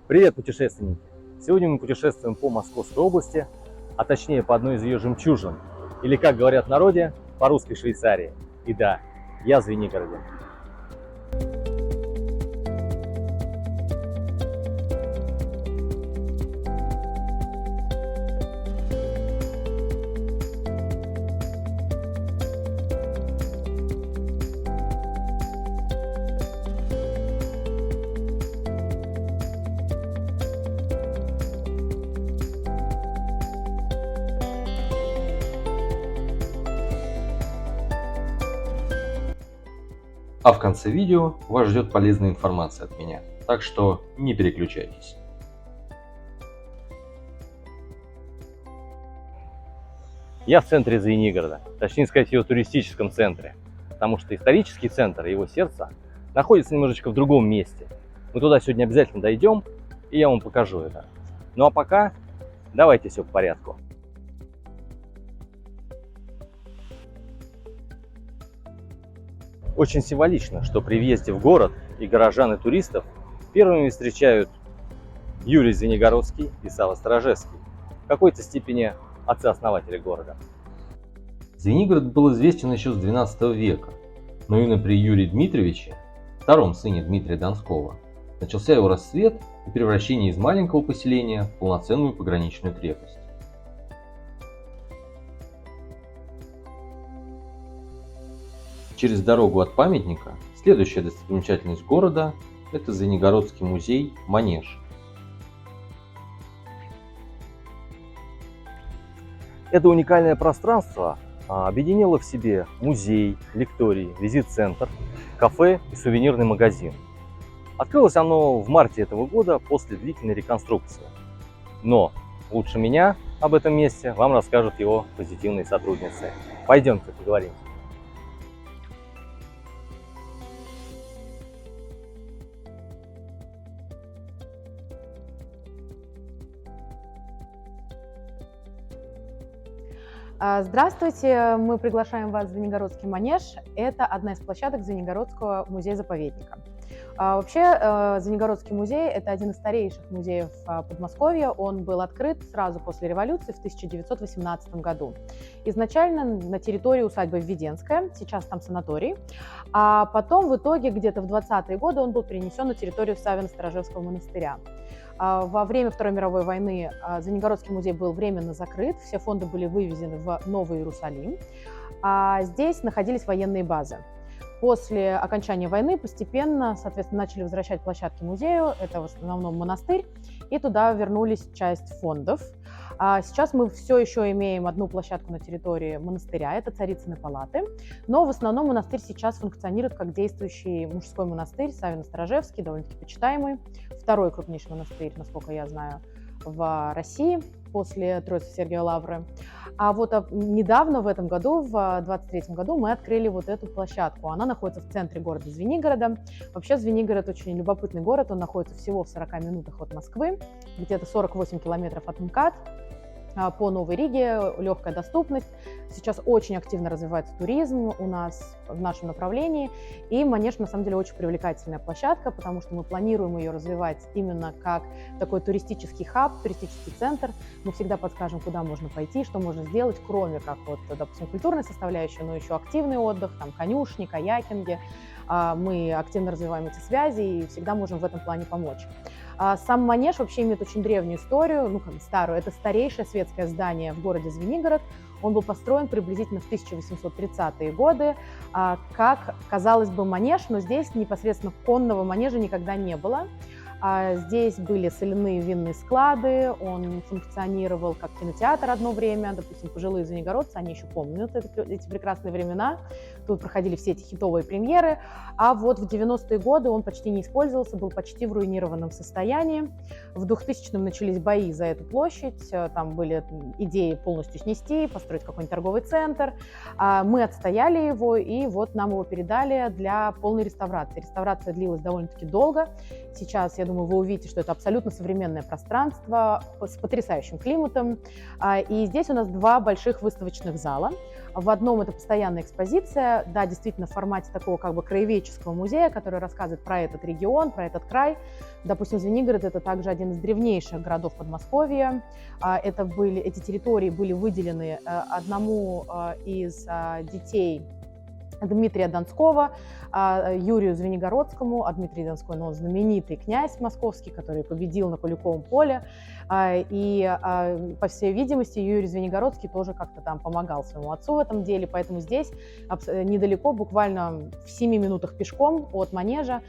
Привет, путешественники! Сегодня мы путешествуем по Московской области, а точнее по одной из ее жемчужин, или, как говорят в народе, по русской Швейцарии. И да, я в Звенигороде. А в конце видео вас ждет полезная информация от меня, так что не переключайтесь. Я в центре Звенигорода, точнее сказать, в его туристическом центре, потому что исторический центр, его сердце, находится немножечко в другом месте. Мы туда сегодня обязательно дойдем, и я вам покажу это. Ну а пока давайте все по порядку. Очень символично, что при въезде в город и горожан, и туристов первыми встречают Юрий Звенигородский и Савва Сторожевский, в какой-то степени отцы-основатели города. Звенигород был известен еще с XII века, но именно при Юрии Дмитриевиче, втором сыне Дмитрия Донского, начался его расцвет и превращение из маленького поселения в полноценную пограничную крепость. Через дорогу от памятника следующая достопримечательность города – это Звенигородский музей «Манеж». Это уникальное пространство объединило в себе музей, лекторий, визит-центр, кафе и сувенирный магазин. Открылось оно в марте этого года после длительной реконструкции. Но лучше меня об этом месте вам расскажут его позитивные сотрудницы. Пойдемте поговорим. Здравствуйте, мы приглашаем вас в Звенигородский манеж. Это одна из площадок Звенигородского музея-заповедника. Вообще, Звенигородский музей – это один из старейших музеев Подмосковья. Он был открыт сразу после революции в 1918 году. Изначально на территории усадьбы Введенская, сейчас там санаторий, а потом в итоге где-то в 20-е годы он был перенесен на территорию Савино-Сторожевского монастыря. Во время Второй мировой войны Звенигородский музей был временно закрыт, все фонды были вывезены в Новый Иерусалим, а здесь находились военные базы. После окончания войны постепенно, соответственно, начали возвращать площадки музею, это в основном монастырь, и туда вернулись часть фондов. Сейчас мы все еще имеем одну площадку на территории монастыря, это Царицыны палаты, но в основном монастырь сейчас функционирует как действующий мужской монастырь, Савино-Сторожевский, довольно-таки почитаемый, второй крупнейший монастырь, насколько я знаю, в России после Троице-Сергиевой Лавры. А вот недавно, в этом году, в 2023 году, мы открыли вот эту площадку. Она находится в центре города Звенигорода. Вообще Звенигород очень любопытный город, он находится всего в 40 минутах от Москвы, где-то 48 километров от МКАД. По Новой Риге, легкая доступность. Сейчас очень активно развивается туризм у нас в нашем направлении. И манеж, на самом деле, очень привлекательная площадка, потому что мы планируем ее развивать именно как такой туристический хаб, туристический центр. Мы всегда подскажем, куда можно пойти, что можно сделать, кроме как, вот, допустим, культурной составляющей, но еще активный отдых, там, конюшни, каякинги. Мы активно развиваем эти связи и всегда можем в этом плане помочь. Сам манеж вообще имеет очень древнюю историю, ну, как старую. Это старейшее светское здание в городе Звенигород. Он был построен приблизительно в 1830-е годы, как, казалось бы, манеж, но здесь непосредственно конного манежа никогда не было. Здесь были соляные винные склады, он функционировал как кинотеатр одно время, допустим, пожилые звенигородцы, они еще помнят эти прекрасные времена, тут проходили все эти хитовые премьеры, а вот в 90-е годы он почти не использовался, был почти в руинированном состоянии. В 2000-м начались бои за эту площадь, там были идеи полностью снести, построить какой-нибудь торговый центр. Мы отстояли его, и вот нам его передали для полной реставрации. Реставрация длилась довольно-таки долго. Сейчас, я думаю, вы увидите, что это абсолютно современное пространство с потрясающим климатом. И здесь у нас два больших выставочных зала. В одном это постоянная экспозиция, да, действительно в формате такого как бы краеведческого музея, который рассказывает про этот регион, про этот край. Допустим, Звенигород — это также один из древнейших городов Подмосковья. Эти территории были выделены одному из детей Дмитрия Донского, Юрию Звенигородскому. А Дмитрий Донской, он знаменитый князь московский, который победил на Куликовом поле. И, по всей видимости, Юрий Звенигородский тоже как-то там помогал своему отцу в этом деле. Поэтому здесь недалеко, буквально в 7 минутах пешком от манежа,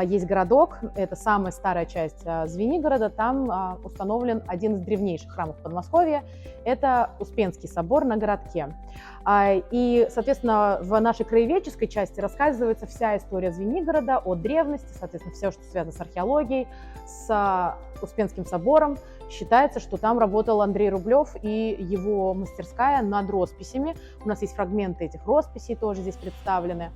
есть городок. Это самая старая часть Звенигорода. Там установлен один из древнейших храмов Подмосковья. Это Успенский собор на городке. И, соответственно, в нашей краеведческой части рассказывается вся история Звенигорода от древности, соответственно, все, что связано с археологией, с Успенским собором. Считается, что там работал Андрей Рублев и его мастерская над росписями. У нас есть фрагменты этих росписей, тоже здесь представлены.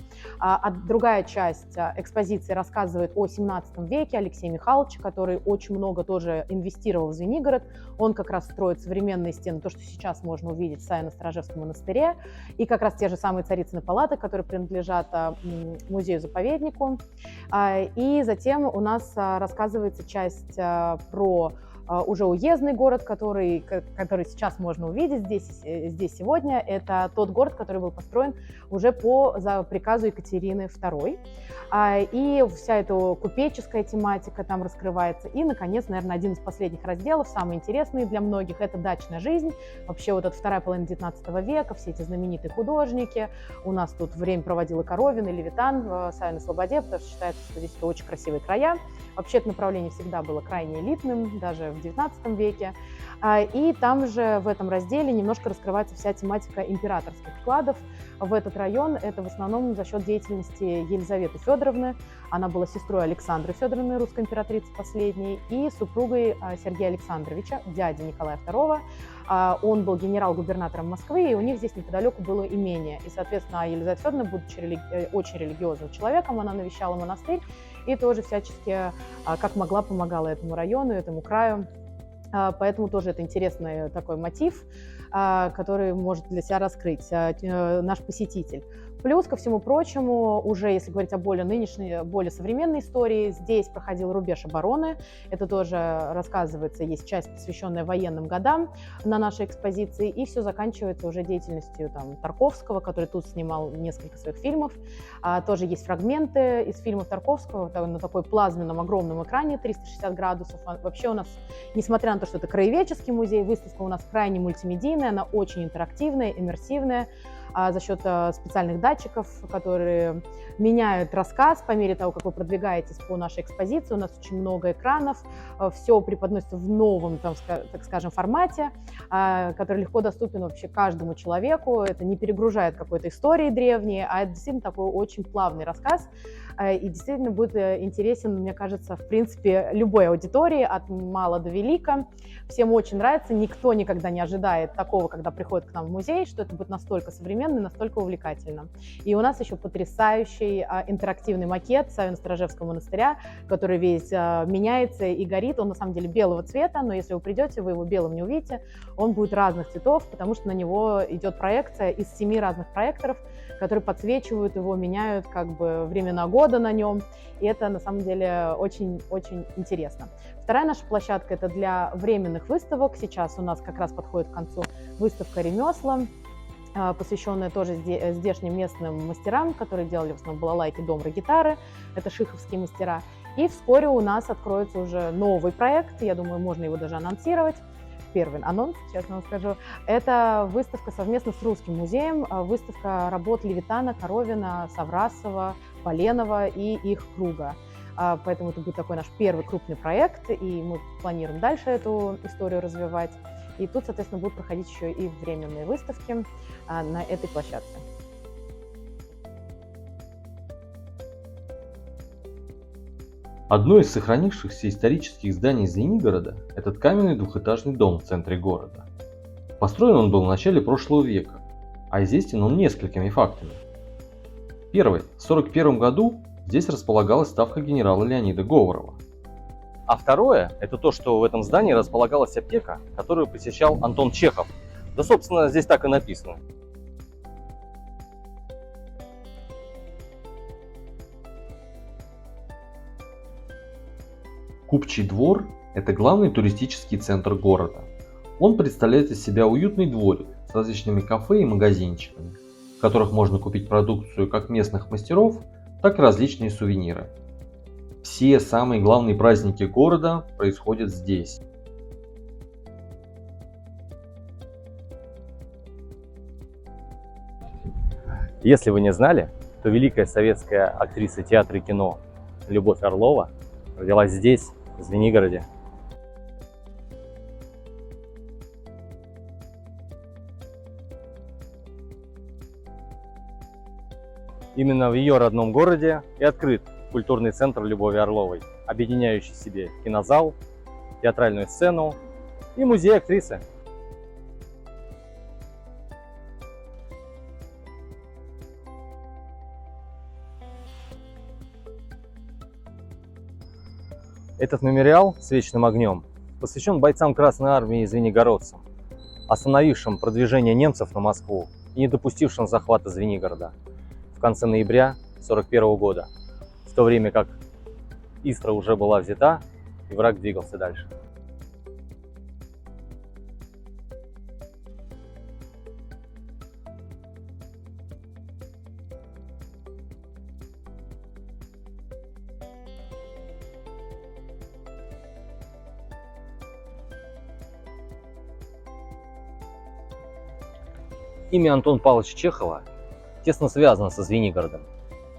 Другая часть экспозиции рассказывает о 17 веке Алексея Михайловича, который очень много тоже инвестировал в Звенигород. Он как раз строит современные стены, то, что сейчас можно увидеть в Савино-Сторожевском монастыре, и как раз те же самые Царицыны палаты, которые принадлежат музею-заповеднику. И затем у нас рассказывается часть про уже уездный город, который сейчас можно увидеть здесь сегодня. Это тот город, который был построен уже по приказу Екатерины II. И вся эта купеческая тематика там раскрывается. И, наконец, наверное, один из последних разделов, самый интересный для многих, это дачная жизнь. Вообще вот эта вторая половина 19 века, все эти знаменитые художники. У нас тут время проводил и Коровин, и Левитан в Савино-Слободе, потому что считается, что здесь очень красивые края. Вообще это направление всегда было крайне элитным, даже в 19 веке. И там же в этом разделе немножко раскрывается вся тематика императорских вкладов в этот район. Это в основном за счет деятельности Елизаветы Федоровны. Она была сестрой Александры Федоровны, русской императрицы последней, и супругой Сергея Александровича, дяди Николая II. Он был генерал-губернатором Москвы, и у них здесь неподалеку было имение. И, соответственно, Елизавета Федоровна, будучи очень религиозным человеком, она навещала монастырь и тоже всячески, как могла, помогала этому району, этому краю. Поэтому тоже это интересный такой мотив, который может для себя раскрыть наш посетитель. Плюс, ко всему прочему, уже если говорить о более нынешней, более современной истории, здесь проходил рубеж обороны. Это тоже рассказывается, есть часть, посвященная военным годам на нашей экспозиции, и все заканчивается уже деятельностью Тарковского, который тут снимал несколько своих фильмов. Тоже есть фрагменты из фильмов Тарковского на такой плазменном огромном экране 360 градусов. Вообще у нас, несмотря на то, что это краеведческий музей, выставка у нас крайне мультимедийная, она очень интерактивная, иммерсивная, за счет специальных датчиков, которые меняют рассказ по мере того, как вы продвигаетесь по нашей экспозиции. У нас очень много экранов, все преподносится в новом, так скажем, формате, который легко доступен вообще каждому человеку. Это не перегружает какой-то истории древней, а это действительно такой очень плавный рассказ. И действительно будет интересен, мне кажется, в принципе, любой аудитории, от мала до велика. Всем очень нравится, никто никогда не ожидает такого, когда приходит к нам в музей, что это будет настолько современно и настолько увлекательно. И у нас еще потрясающий интерактивный макет Савино-Сторожевского монастыря, который весь меняется и горит. Он на самом деле белого цвета, но если вы придете, вы его белым не увидите. Он будет разных цветов, потому что на него идет проекция из 7 разных проекторов, которые подсвечивают его, меняют как бы времена года на нем. И это на самом деле очень-очень интересно. Вторая наша площадка — это для временных выставок. Сейчас у нас как раз подходит к концу выставка «Ремесла», посвященная тоже здешним местным мастерам, которые делали в основном балалайки, домры, гитары. Это шиховские мастера. И вскоре у нас откроется уже новый проект. Я думаю, можно его даже анонсировать. Первый анонс, честно вам скажу. Это выставка совместно с Русским музеем. Выставка работ Левитана, Коровина, Саврасова, Поленова и их круга. Поэтому это будет такой наш первый крупный проект, и мы планируем дальше эту историю развивать. И тут, соответственно, будут проходить еще и временные выставки на этой площадке. Одно из сохранившихся исторических зданий Звенигорода – этот каменный двухэтажный дом в центре города. Построен он был в начале прошлого века, а известен он несколькими фактами. Первый. В 1941 году здесь располагалась ставка генерала Леонида Говорова. А второе – это то, что в этом здании располагалась аптека, которую посещал Антон Чехов. Да, собственно, здесь так и написано. Купчий двор – это главный туристический центр города. Он представляет из себя уютный дворик с различными кафе и магазинчиками, в которых можно купить продукцию как местных мастеров, так и различные сувениры. Все самые главные праздники города происходят здесь. Если вы не знали, то великая советская актриса театра и кино Любовь Орлова родилась здесь, в Звенигороде. Именно в ее родном городе и открыт культурный центр Любови Орловой, объединяющий в себе кинозал, театральную сцену и музей актрисы. Этот мемориал с вечным огнем посвящен бойцам Красной Армии и звенигородцам, остановившим продвижение немцев на Москву и не допустившим захвата Звенигорода в конце ноября 1941 года, в то время как Истра уже была взята и враг двигался дальше. Имя Антона Павловича Чехова тесно связано со Звенигородом,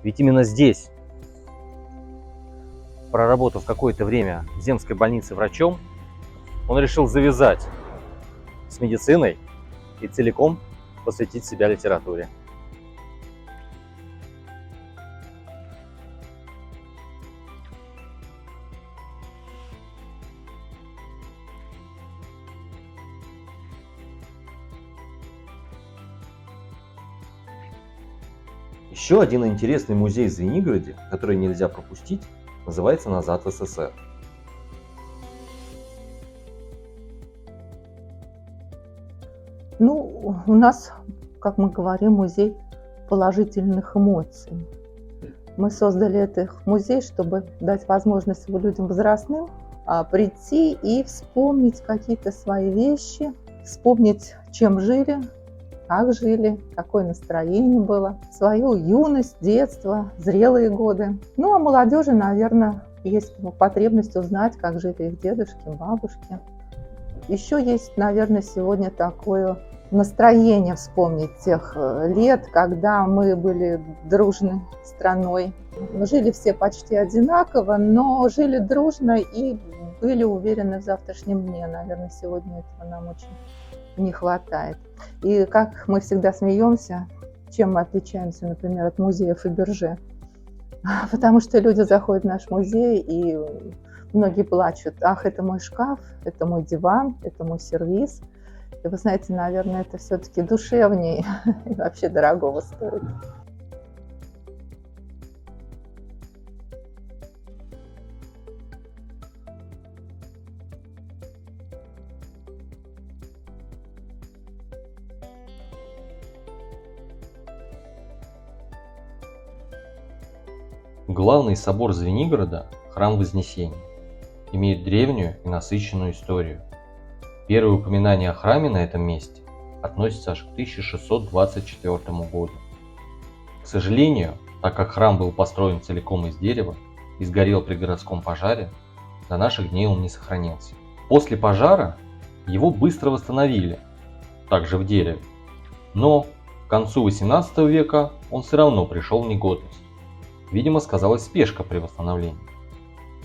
ведь именно здесь, проработав какое-то время в земской больнице врачом, он решил завязать с медициной и целиком посвятить себя литературе. Еще один интересный музей в Звенигороде, который нельзя пропустить, называется «Назад в СССР». Ну, у нас, как мы говорим, музей положительных эмоций. Мы создали этот музей, чтобы дать возможность людям возрастным прийти и вспомнить какие-то свои вещи, вспомнить, чем жили, как жили, какое настроение было, свою юность, детство, зрелые годы. Ну, а молодежи, наверное, есть потребность узнать, как жили их дедушки, бабушки. Еще есть, наверное, сегодня такое настроение вспомнить тех лет, когда мы были дружной страной. Жили все почти одинаково, но жили дружно и были уверены в завтрашнем дне. Наверное, сегодня этого нам очень не хватает. И как мы всегда смеемся, чем мы отличаемся, например, от музея Фаберже. Потому что люди заходят в наш музей, и многие плачут: ах, это мой шкаф, это мой диван, это мой сервиз. И вы знаете, наверное, это все-таки душевнее и вообще дорогого стоит. Главный собор Звенигорода, храм Вознесения, имеет древнюю и насыщенную историю. Первые упоминания о храме на этом месте относятся аж к 1624 году. К сожалению, так как храм был построен целиком из дерева и сгорел при городском пожаре, до наших дней он не сохранился. После пожара его быстро восстановили, также в дереве, но к концу 18 века он все равно пришел в негодность. Видимо, сказалась спешка при восстановлении.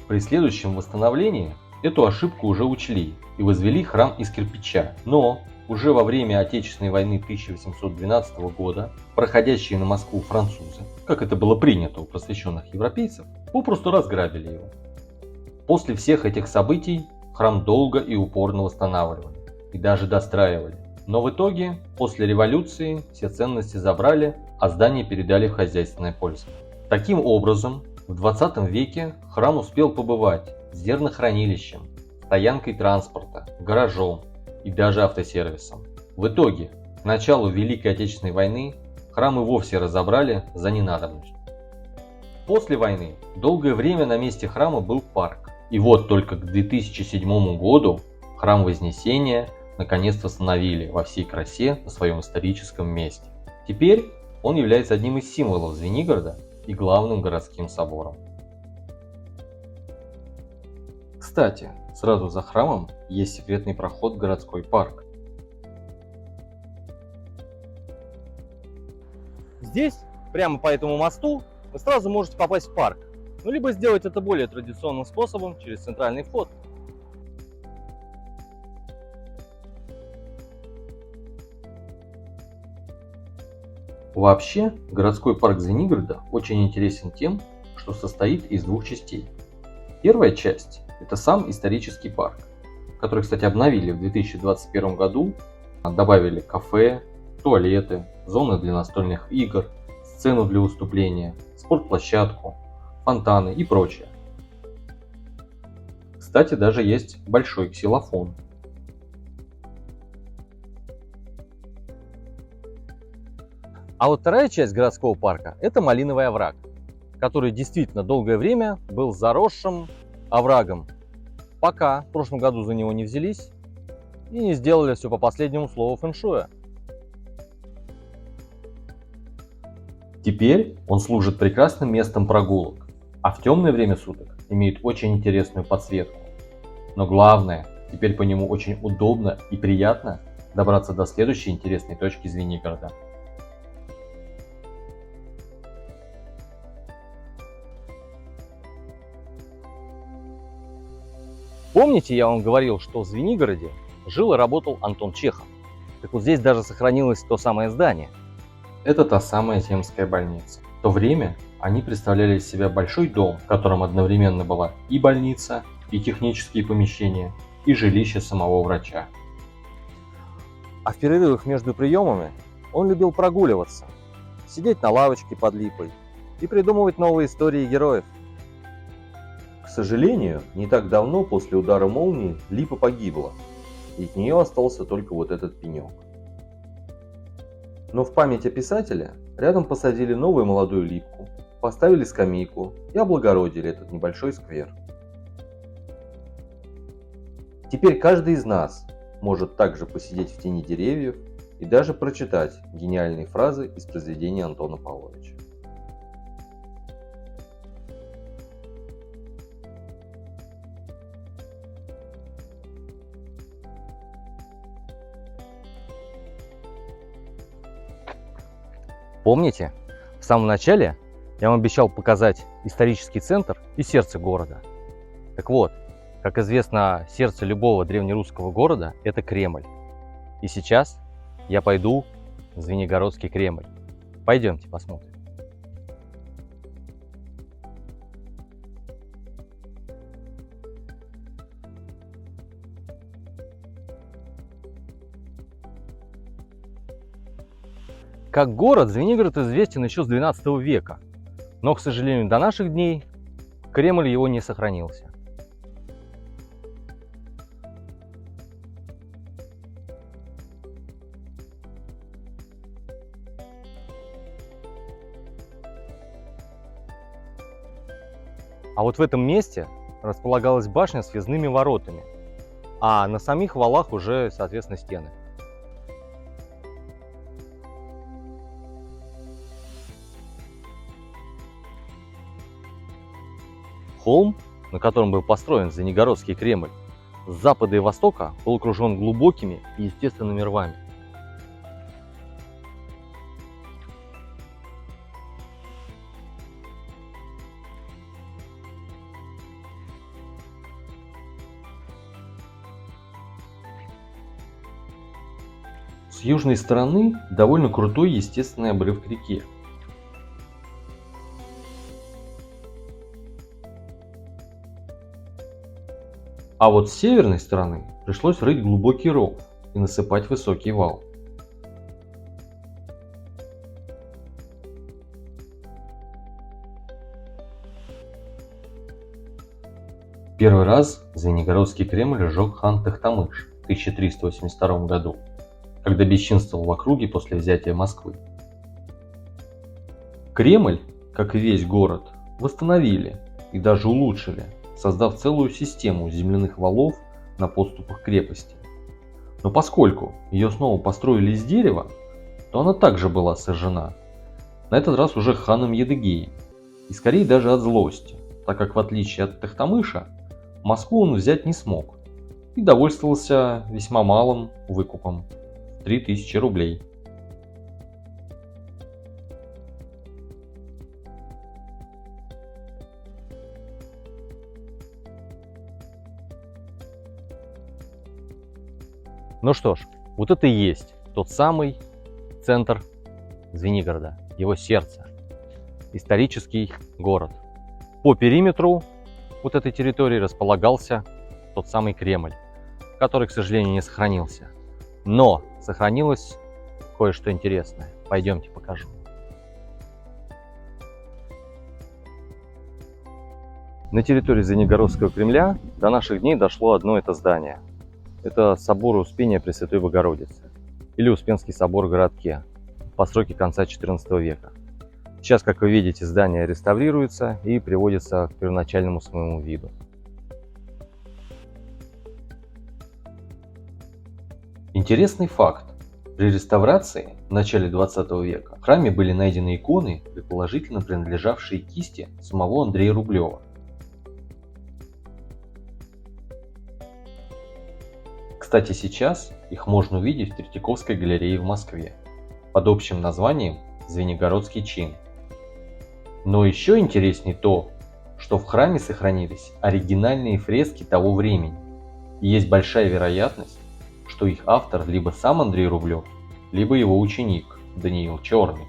При следующем восстановлении эту ошибку уже учли и возвели храм из кирпича. Но уже во время Отечественной войны 1812 года проходящие на Москву французы, как это было принято у просвещенных европейцев, попросту разграбили его. После всех этих событий храм долго и упорно восстанавливали и даже достраивали. Но в итоге, после революции, все ценности забрали, а здание передали в хозяйственное пользование. Таким образом, в 20 веке храм успел побывать зернохранилищем, стоянкой транспорта, гаражом и даже автосервисом. В итоге, к началу Великой Отечественной войны храм и вовсе разобрали за ненадобностью. После войны долгое время на месте храма был парк, И вот только к 2007 году храм Вознесения наконец-то восстановили во всей красе на своем историческом месте. Теперь он является одним из символов Звенигорода и главным городским собором. Кстати, сразу за храмом есть секретный проход в городской парк. Здесь, прямо по этому мосту, вы сразу можете попасть в парк. Ну, либо сделать это более традиционным способом, через центральный вход. Вообще, городской парк Звенигорода очень интересен тем, что состоит из двух частей. Первая часть – это сам исторический парк, который, кстати, обновили в 2021 году, добавили кафе, туалеты, зоны для настольных игр, сцену для выступления, спортплощадку, фонтаны и прочее. Кстати, даже есть большой ксилофон. А вот вторая часть городского парка – это Малиновый овраг, который действительно долгое время был заросшим оврагом, пока в прошлом году за него не взялись и не сделали все по последнему слову фэншуя. Теперь он служит прекрасным местом прогулок, а в темное время суток имеет очень интересную подсветку. Но главное, теперь по нему очень удобно и приятно добраться до следующей интересной точки Звенигорода. Помните, я вам говорил, что в Звенигороде жил и работал Антон Чехов? Так вот здесь даже сохранилось то самое здание. Это та самая Земская больница. В то время они представляли из себя большой дом, в котором одновременно была и больница, и технические помещения, и жилище самого врача. А в перерывах между приемами он любил прогуливаться, сидеть на лавочке под липой и придумывать новые истории героев. К сожалению, не так давно после удара молнии липа погибла, и от нее остался только вот этот пенек. Но в память о писателе рядом посадили новую молодую липку, поставили скамейку и облагородили этот небольшой сквер. Теперь каждый из нас может также посидеть в тени деревьев и даже прочитать гениальные фразы из произведения Антона Павловича. Помните, в самом начале я вам обещал показать исторический центр и сердце города. Так вот, как известно, сердце любого древнерусского города – это Кремль. И сейчас я пойду в Звенигородский Кремль. Пойдемте посмотрим. Как город, Звенигород известен еще с XII века, но, к сожалению, до наших дней Кремль его не сохранился. А вот в этом месте располагалась башня с въездными воротами, а на самих валах уже, соответственно, стены. Холм, на котором был построен Звенигородский Кремль, с запада и востока был окружен глубокими и естественными рвами. С южной стороны довольно крутой естественный обрыв к реке. А вот с северной стороны пришлось рыть глубокий ров и насыпать высокий вал. Первый раз Звенигородский Кремль сжег хан Тохтамыш в 1382 году, когда бесчинствовал в округе после взятия Москвы. Кремль, как и весь город, восстановили и даже улучшили создав целую систему земляных валов на подступах к крепости. Но поскольку ее снова построили из дерева, то она также была сожжена. На этот раз уже ханом Едыгеем, и скорее даже от злости, так как в отличие от Тохтамыша, Москву он взять не смог и довольствовался весьма малым выкупом – 3000 рублей. Ну что ж, вот это и есть тот самый центр Звенигорода, его сердце, исторический город. По периметру вот этой территории располагался тот самый Кремль, который, к сожалению, не сохранился. Но сохранилось кое-что интересное. Пойдемте покажу. На территории Звенигородского Кремля до наших дней дошло одно это здание. Это собор Успения Пресвятой Богородицы, или Успенский собор в городке, постройки конца XIV века. Сейчас, как вы видите, здание реставрируется и приводится к первоначальному своему виду. Интересный факт. При реставрации в начале 20 века в храме были найдены иконы, предположительно принадлежавшие кисти самого Андрея Рублева. Кстати, сейчас их можно увидеть в Третьяковской галерее в Москве под общим названием «Звенигородский чин». Но еще интереснее то, что в храме сохранились оригинальные фрески того времени, и есть большая вероятность, что их автор либо сам Андрей Рублев, либо его ученик Даниил Черный.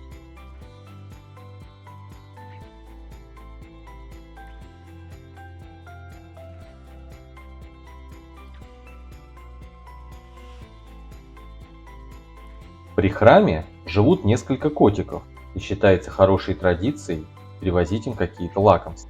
При храме живут несколько котиков, и считается хорошей традицией привозить им какие-то лакомства.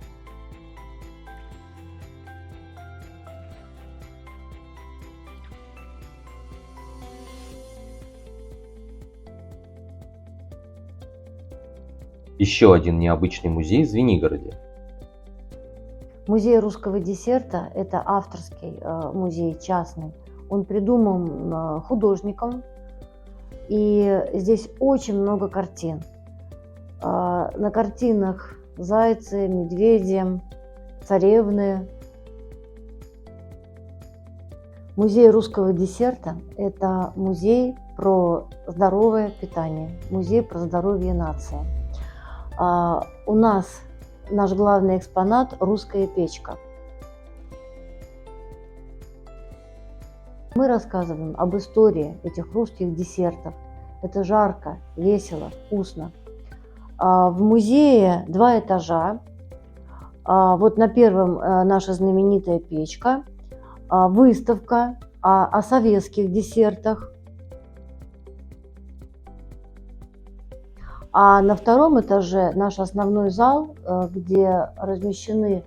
Еще один необычный музей в Звенигороде. Музей русского десерта – это авторский музей, частный. Он придуман художником, и здесь очень много картин. На картинах зайцы, медведи, царевны. Музей русского десерта – это музей про здоровое питание, музей про здоровье нации. У нас наш главный экспонат – русская печка. Мы рассказываем об истории этих русских десертов. Это жарко, весело, вкусно. В музее 2 этажа. Вот на первом наша знаменитая печка, выставка о советских десертах. А на 2 этаже наш основной зал, где размещены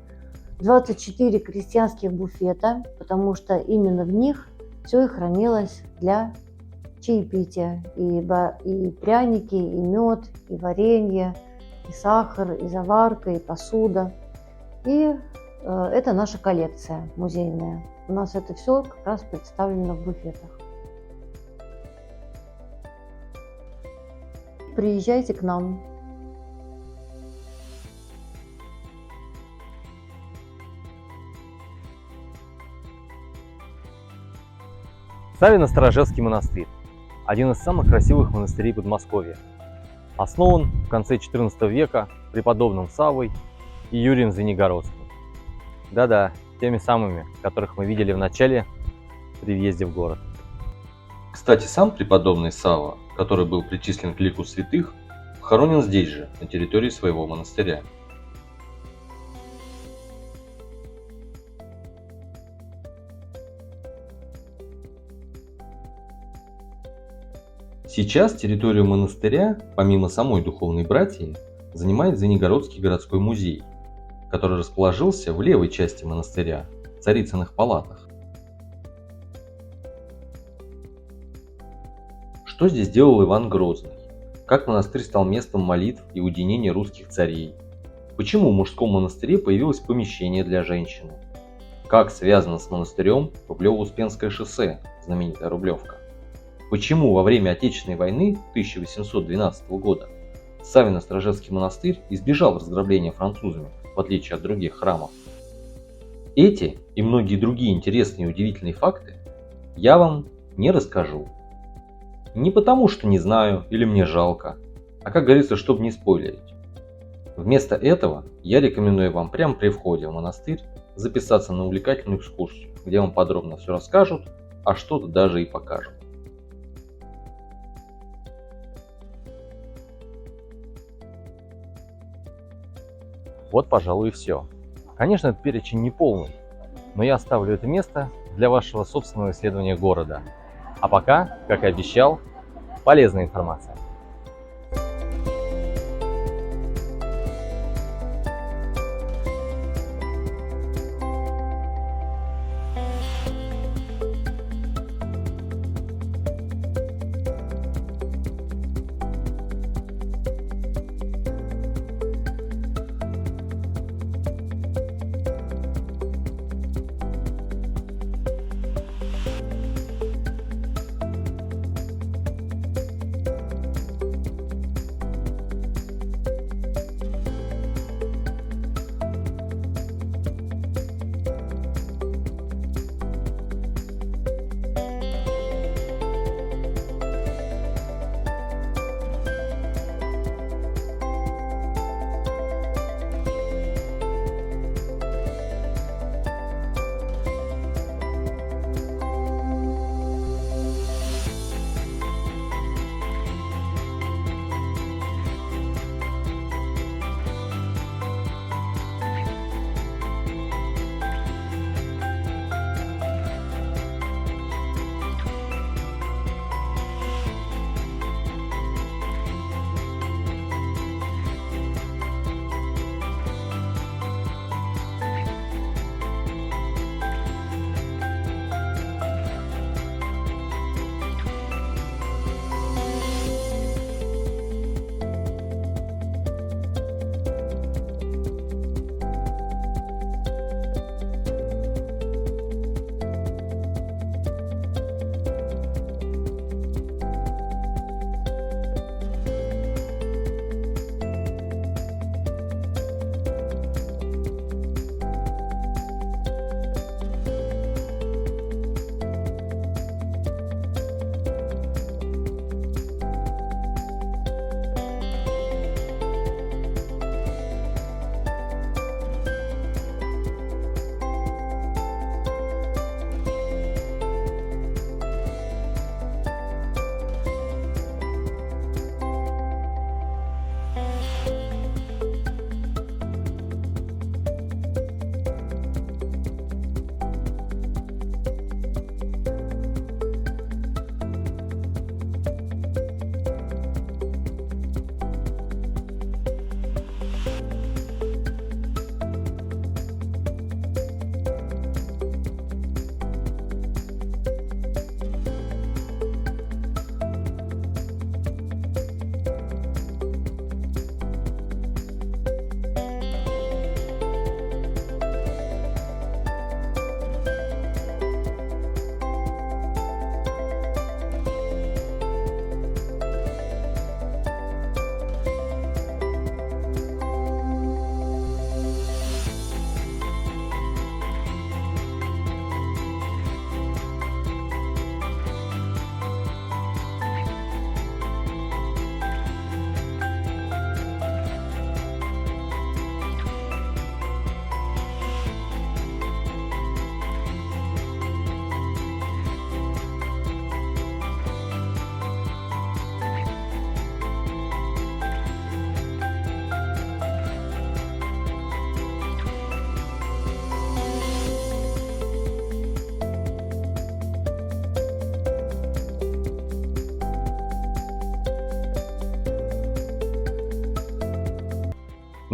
24 крестьянских буфета, потому что именно в них все и хранилось для чаепития. И пряники, и мед, и варенье, и сахар, и заварка, и посуда. И это наша коллекция музейная. У нас это все как раз представлено в буфетах. Приезжайте к нам. Савино-Сторожевский монастырь – один из самых красивых монастырей Подмосковья. Основан в конце XIV века преподобным Саввой и Юрием Звенигородским. Да-да, теми самыми, которых мы видели в начале при въезде в город. Кстати, сам преподобный Савва, который был причислен к лику святых, похоронен здесь же, на территории своего монастыря. Сейчас территорию монастыря, помимо самой духовной братьи, занимает Звенигородский городской музей, который расположился в левой части монастыря, в Царицыных палатах. Что здесь делал Иван Грозный? Как монастырь стал местом молитв и уединения русских царей? Почему в мужском монастыре появилось помещение для женщины? Как связано с монастырем Рублево-Успенское шоссе, знаменитая Рублевка? Почему во время Отечественной войны 1812 года Савино-Строжецкий монастырь избежал разграбления французами, в отличие от других храмов? Эти и многие другие интересные и удивительные факты я вам не расскажу. Не потому, что не знаю или мне жалко, а, как говорится, чтобы не спойлерить. Вместо этого я рекомендую вам прямо при входе в монастырь записаться на увлекательную экскурсию, где вам подробно все расскажут, а что-то даже и покажут. Вот, пожалуй, и все. Конечно, этот перечень не полный, но я оставлю это место для вашего собственного исследования города. А пока, как и обещал, полезная информация.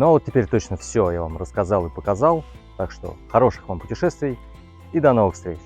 Ну а вот теперь точно все я вам рассказал и показал. Так что хороших вам путешествий и до новых встреч!